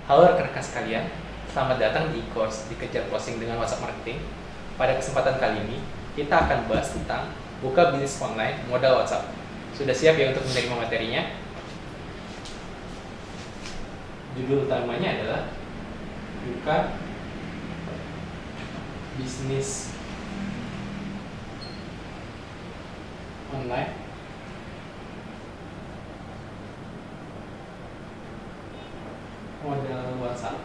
Halo rekan-rekan sekalian, selamat datang di course Dikejar Closing dengan WhatsApp Marketing. Pada kesempatan kali ini, kita akan bahas tentang buka bisnis online modal WhatsApp. Sudah siap ya untuk menerima materinya? Judul utamanya adalah buka bisnis online modal WhatsApp.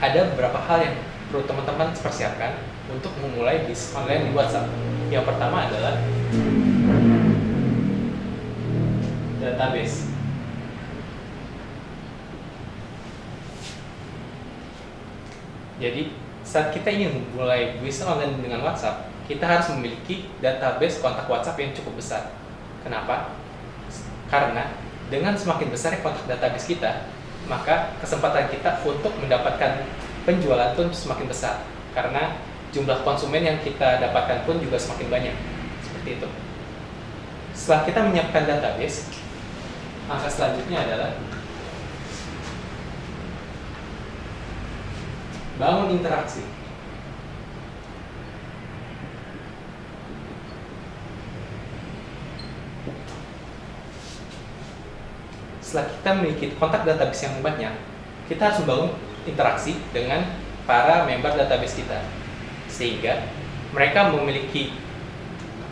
Ada beberapa hal yang perlu teman-teman persiapkan untuk memulai bisnis online di WhatsApp. Yang pertama adalah database. Jadi, saat kita ingin memulai bisnis online dengan WhatsApp, kita harus memiliki database kontak WhatsApp yang cukup besar. Kenapa? Karena dengan semakin besar kontak database kita, maka kesempatan kita untuk mendapatkan penjualan pun semakin besar. Karena jumlah konsumen yang kita dapatkan pun juga semakin banyak. Seperti itu. Setelah kita menyiapkan database, langkah selanjutnya adalah bangun interaksi. Setelah kita memiliki kontak database yang banyak, kita harus membangun interaksi dengan para member database kita, sehingga mereka memiliki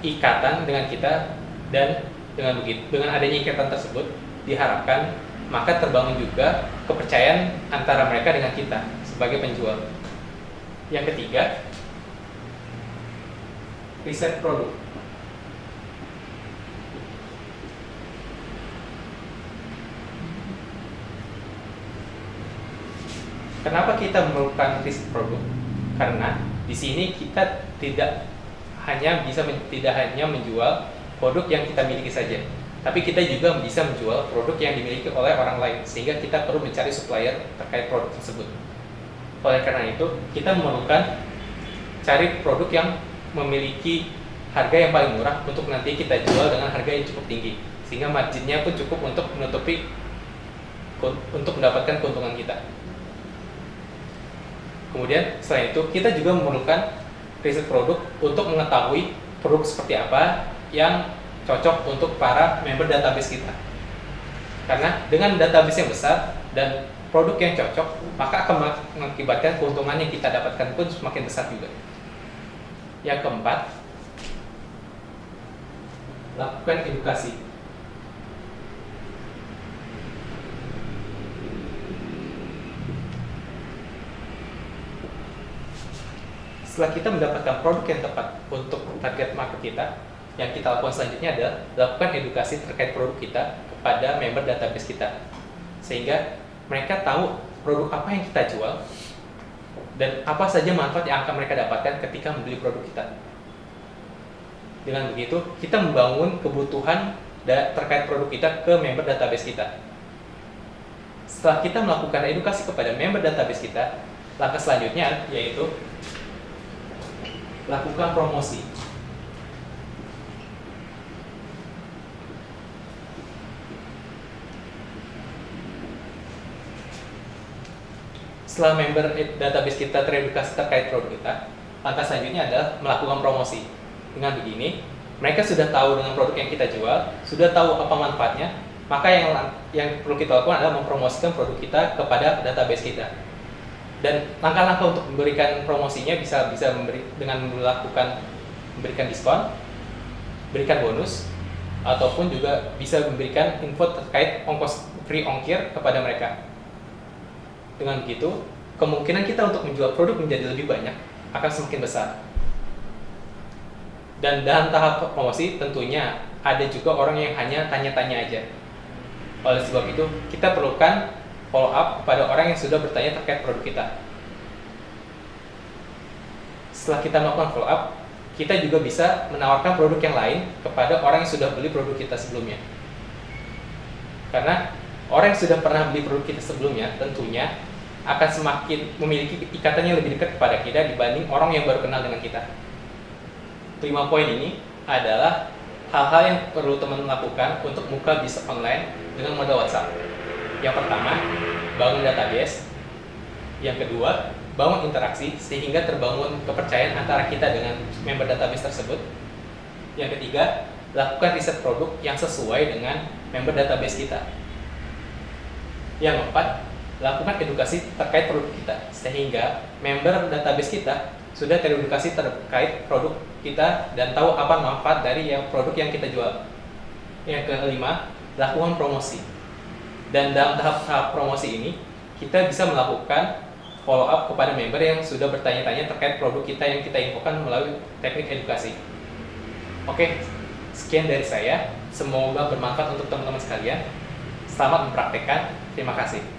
ikatan dengan kita, dan dengan adanya ikatan tersebut diharapkan maka terbangun juga kepercayaan antara mereka dengan kita sebagai penjual. Yang ketiga, riset produk. Kenapa kita memerlukan riset produk? Karena di sini kita tidak hanya menjual produk yang kita miliki saja, tapi kita juga bisa menjual produk yang dimiliki oleh orang lain, sehingga kita perlu mencari supplier terkait produk tersebut. Oleh karena itu, kita memerlukan cari produk yang memiliki harga yang paling murah untuk nanti kita jual dengan harga yang cukup tinggi, sehingga marginnya pun cukup untuk mendapatkan keuntungan kita. Kemudian selain itu, kita juga memerlukan riset produk untuk mengetahui produk seperti apa yang cocok untuk para member database kita. Karena dengan database yang besar dan produk yang cocok, maka akan mengakibatkan keuntungan yang kita dapatkan pun semakin besar juga. Yang keempat, lakukan edukasi. Setelah kita mendapatkan produk yang tepat untuk target market kita, yang kita lakukan selanjutnya adalah lakukan edukasi terkait produk kita kepada member database kita, sehingga mereka tahu produk apa yang kita jual dan apa saja manfaat yang akan mereka dapatkan ketika membeli produk kita. Dengan begitu, kita membangun kebutuhan terkait produk kita ke member database kita. Setelah kita melakukan edukasi kepada member database kita, langkah selanjutnya yaitu lakukan promosi. Setelah member database kita teredukasi terkait produk kita, langkah selanjutnya adalah melakukan promosi. Dengan begini, mereka sudah tahu dengan produk yang kita jual, sudah tahu apa manfaatnya, maka yang perlu kita lakukan adalah mempromosikan produk kita kepada database kita. Dan langkah-langkah untuk memberikan promosinya bisa dengan memberikan diskon, berikan bonus, ataupun juga bisa memberikan info terkait ongkos free ongkir kepada mereka. Dengan begitu, kemungkinan kita untuk menjual produk menjadi lebih banyak akan semakin besar. Dan dalam tahap promosi tentunya ada juga orang yang hanya tanya-tanya aja. Oleh sebab itu, kita perlukan follow up kepada orang yang sudah bertanya terkait produk kita. Setelah kita melakukan follow up, kita juga bisa menawarkan produk yang lain kepada orang yang sudah beli produk kita sebelumnya. Karena orang yang sudah pernah beli produk kita sebelumnya tentunya akan semakin memiliki ikatan yang lebih dekat kepada kita dibanding orang yang baru kenal dengan kita. 5 poin ini adalah hal-hal yang perlu teman lakukan untuk buka bisnis online dengan modal WhatsApp. Yang pertama, bangun database. Yang kedua, bangun interaksi sehingga terbangun kepercayaan antara kita dengan member database tersebut. Yang ketiga, lakukan riset produk yang sesuai dengan member database kita. Yang keempat, lakukan edukasi terkait produk kita sehingga member database kita sudah teredukasi terkait produk kita dan tahu apa manfaat dari produk yang kita jual. Yang kelima, lakukan promosi. Dan dalam tahap promosi ini, kita bisa melakukan follow up kepada member yang sudah bertanya-tanya terkait produk kita yang kita infokan melalui teknik edukasi. Oke, sekian dari saya. Semoga bermanfaat untuk teman-teman sekalian. Selamat mempraktekkan. Terima kasih.